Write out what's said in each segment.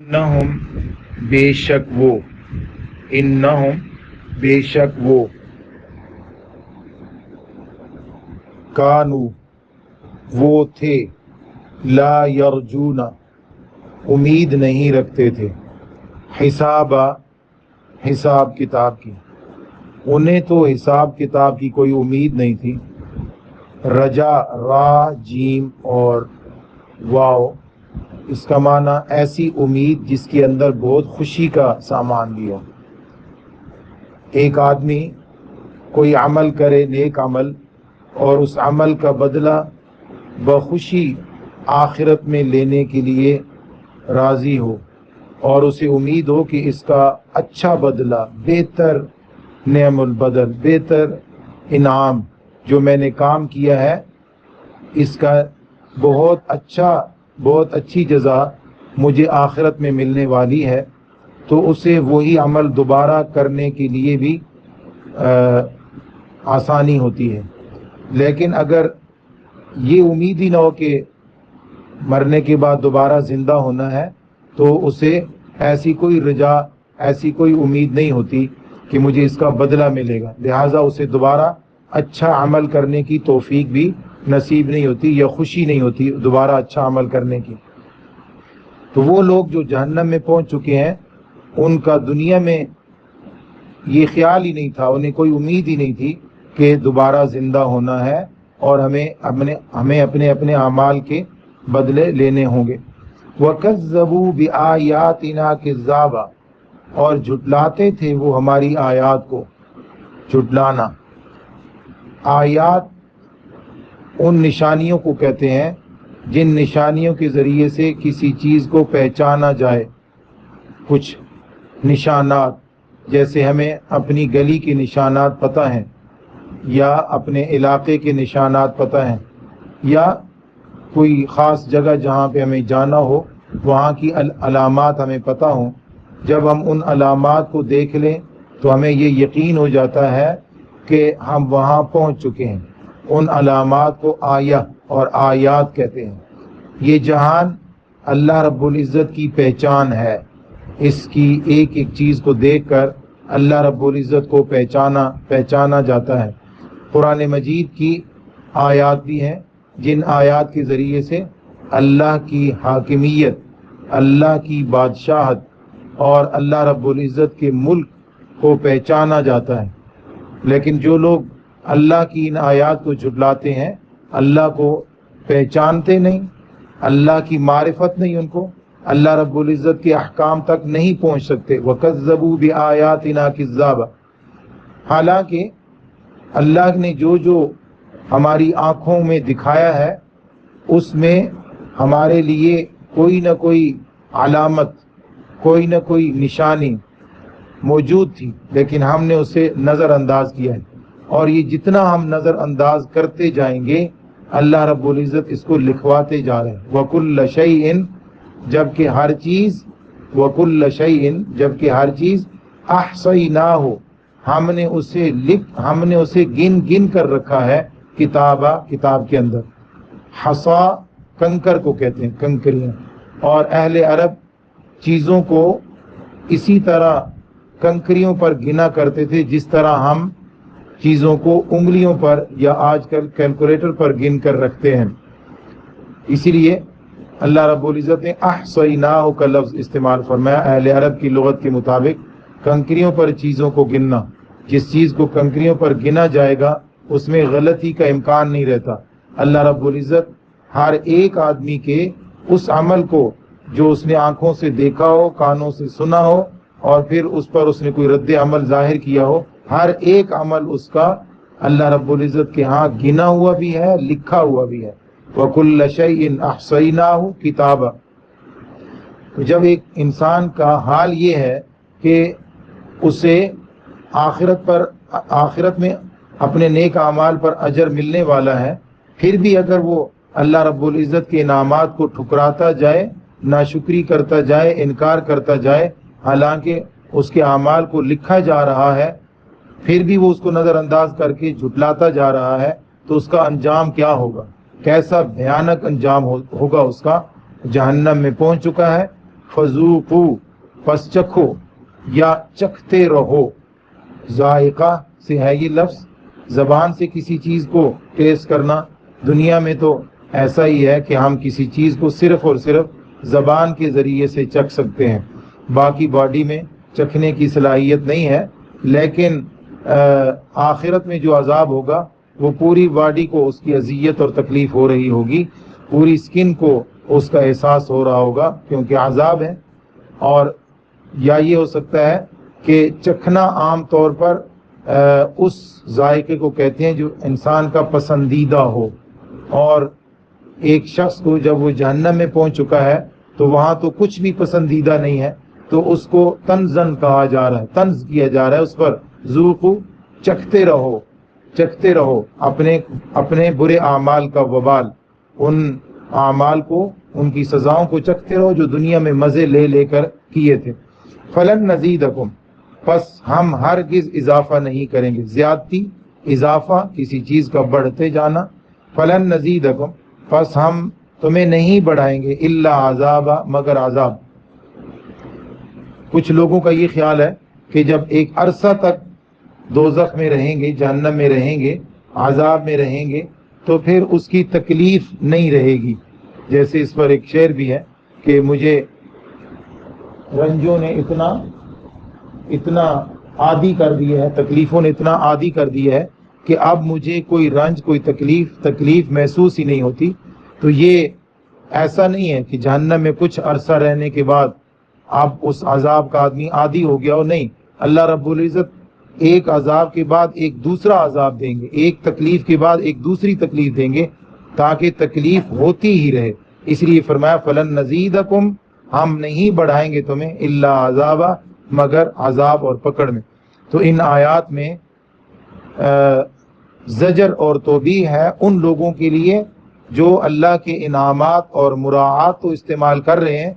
इन्नहुम बेशक वो, इन्नहुम बेशक वो, कानू वो थे, ला यरजूना उम्मीद नहीं रखते थे, हिसाबा हिसाब किताब की, उन्हें तो हिसाब किताब की कोई उम्मीद नहीं थी। रजा रा जीम और वाओ, इसका माना ऐसी उम्मीद जिसके अंदर बहुत खुशी का सामान भी हो। एक आदमी कोई अमल करे, नेक अमल, और उस अमल का बदला बखुशी आखिरत में लेने के लिए राज़ी हो और उसे उम्मीद हो कि इसका अच्छा बदला, बेहतर नेमुल बदल, बेहतर इनाम जो मैंने काम किया है इसका बहुत अच्छी जज़ा मुझे आखिरत में मिलने वाली है, तो उसे वही अमल दोबारा करने के लिए भी आसानी होती है। लेकिन अगर ये उम्मीद ही ना हो कि मरने के बाद दोबारा ज़िंदा होना है, तो उसे ऐसी कोई रजा, ऐसी कोई उम्मीद नहीं होती कि मुझे इसका बदला मिलेगा, लिहाजा उसे दोबारा अच्छा अमल करने की तौफीक भी नसीब नहीं होती या खुशी नहीं होती दोबारा अच्छा अमल करने की। तो वो लोग जो जहन्नम में पहुंच चुके हैं, उनका दुनिया में ये ख्याल ही नहीं था, उन्हें कोई उम्मीद ही नहीं थी कि दोबारा जिंदा होना है और हमें अपने अपने अमाल के बदले लेने होंगे। वकज़्ज़बू बिआयातिना किज़्ज़ाबा, और झुटलाते थे वो हमारी आयात को। झुटलाना, आयात उन निशानियों को कहते हैं जिन निशानियों के ज़रिए से किसी चीज़ को पहचाना जाए। कुछ निशानात, जैसे हमें अपनी गली के निशानात पता हैं, या अपने इलाके के निशानात पता हैं, या कोई ख़ास जगह जहाँ पे हमें जाना हो वहाँ की अलामात हमें पता हों। जब हम उन अलामात को देख लें तो हमें ये यकीन हो जाता है कि हम वहाँ पहुँच चुके हैं। उन अलामात को आया और आयात कहते हैं। ये जहान अल्लाह रब्बुल इज़्ज़त की पहचान है, इसकी एक एक चीज़ को देखकर अल्लाह रब्बुल इज़्ज़त को पहचाना जाता है। कुरान मजीद की आयात भी हैं जिन आयात के ज़रिए से अल्लाह की हाकिमियत, अल्लाह की बादशाहत और अल्लाह रब्बुल इज़्ज़त के मुल्क को पहचाना जाता है। लेकिन जो लोग अल्लाह की इन आयात को झुटलाते हैं, अल्लाह को पहचानते नहीं, अल्लाह की मारिफत नहीं उनको, अल्लाह रब्बुल इज़्ज़त के अहकाम तक नहीं पहुँच सकते। वकज़्ज़बू बिआयातिना किज़्ज़ाबा, हालांकि अल्लाह ने जो जो हमारी आँखों में दिखाया है उसमें हमारे लिए कोई न कोई अलामत, कोई न कोई निशानी मौजूद थी, लेकिन हमने उसे नज़रअंदाज किया है। और ये जितना हम नज़रअंदाज करते जाएंगे अल्लाह रब्बुल इज़्ज़त इसको लिखवाते जा रहे हैं। वकुल्ल शैइन, जबकि हर चीज़, वकुल्ल शैइन, जबकि हर चीज़, अहसैनाहु, हमने उसे गिन गिन कर रखा है, किताबा, किताब के अंदर। हसा कंकर को कहते हैं, कंकरियाँ, और अहले अरब चीज़ों को इसी तरह कंकरियों पर गिना करते थे जिस तरह हम चीज़ों को उंगलियों पर या आजकल कैलकुलेटर पर गिन कर रखते हैं। इसीलिए अल्लाह रब्बुल इज़्ज़त ने अहसैनाहु का लफ्ज़ इस्तेमाल फरमाया। अहले अरब की लुगत के मुताबिक कंकरियों पर चीज़ों को गिनना, जिस चीज़ को कंकरियों पर गिना जाएगा उसमें गलती का इम्कान नहीं रहता। अल्लाह रब्बुल इज़्ज़त हर एक आदमी के उस अमल को जो उसने आँखों से देखा हो, कानों से सुना हो और फिर उस पर उसने कोई रद्द अमल जाहिर किया हो, हर एक अमल उसका अल्लाह रब्बुल इज़्ज़त के यहाँ गिना हुआ भी है, लिखा हुआ भी है। वकुल्ल शैइन अहसैनाहु किताबा। तो जब एक इंसान का हाल ये है कि उसे आखिरत में अपने नेक अमाल पर अजर मिलने वाला है, फिर भी अगर वो अल्लाह रब्बुल इज़्ज़त के इनामात को ठुकराता जाए, नाशुक्री करता जाए, इनकार करता जाए, हालांकि उसके अमाल को लिखा जा रहा है, फिर भी वो उसको नज़रअंदाज करके झुटलाता जा रहा है, तो उसका अंजाम क्या होगा, कैसा भयानक अंजाम होगा उसका। जहन्नम में पहुंच चुका है, فذوقو پس چکھو یا چکھتے رہو. ذائقہ سے ہے یہ لفظ، زبان سے کسی چیز کو ٹیسٹ کرنا. دنیا میں تو ایسا ہی ہے کہ ہم کسی چیز کو صرف اور صرف زبان کے ذریعے سے چکھ سکتے ہیں، باقی باڈی میں چکھنے کی صلاحیت نہیں ہے. لیکن آخرت میں جو عذاب ہوگا وہ پوری باڈی کو اس کی اذیت اور تکلیف ہو رہی ہوگی، پوری سکن کو اس کا احساس ہو رہا ہوگا کیونکہ عذاب ہے. اور یا یہ ہو سکتا ہے کہ چکھنا عام طور پر اس ذائقے کو کہتے ہیں جو انسان کا پسندیدہ ہو. اور ایک شخص کو جب وہ جہنم میں پہنچ چکا ہے تو وہاں تو کچھ بھی پسندیدہ نہیں ہے، تو اس کو تنزن کہا جا رہا ہے، طنز کیا جا رہا ہے اس پر. ذوقو چکھتے رہو، چکھتے رہو اپنے برے اعمال کا وبال، ان اعمال کو، ان کی سزاؤں کو چکھتے رہو جو دنیا میں مزے لے لے کر کیے تھے. فلن نزیدکم پس ہم ہرگز اضافہ نہیں کریں گے. زیادتی، اضافہ، کسی چیز کا بڑھتے جانا. فلن نزیدکم پس ہم تمہیں نہیں بڑھائیں گے الا عذابا مگر عذاب. کچھ لوگوں کا یہ خیال ہے کہ جب ایک عرصہ تک دوزخ میں رہیں گے، جہنم میں رہیں گے، عذاب میں رہیں گے تو پھر اس کی تکلیف نہیں رہے گی. جیسے اس پر ایک شعر بھی ہے کہ مجھے رنجوں نے اتنا عادی کر دیا ہے، تکلیفوں نے اتنا عادی کر دیا ہے کہ اب مجھے کوئی رنج، کوئی تکلیف محسوس ہی نہیں ہوتی. تو یہ ایسا نہیں ہے کہ جہنم میں کچھ عرصہ رہنے کے بعد اب اس عذاب کا آدمی عادی ہو گیا ہو. نہیں، اللہ رب العزت ایک عذاب کے بعد ایک دوسرا عذاب دیں گے، ایک تکلیف کے بعد ایک دوسری تکلیف دیں گے تاکہ تکلیف ہوتی ہی رہے. اس لیے فرمایا فلن نزیدکم ہم نہیں بڑھائیں گے تمہیں الا عذابا مگر عذاب اور پکڑ میں. تو ان آیات میں زجر اور توبیہ ہے ان لوگوں کے لیے جو اللہ کے انعامات اور مراعات تو استعمال کر رہے ہیں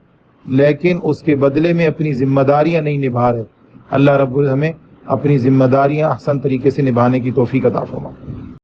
لیکن اس کے بدلے میں اپنی ذمہ داریاں نہیں نبھا رہے. اللہ رب العزت ہمیں اپنی ذمہ داریاں احسن طریقے سے نبھانے کی توفیق عطا فرمائے.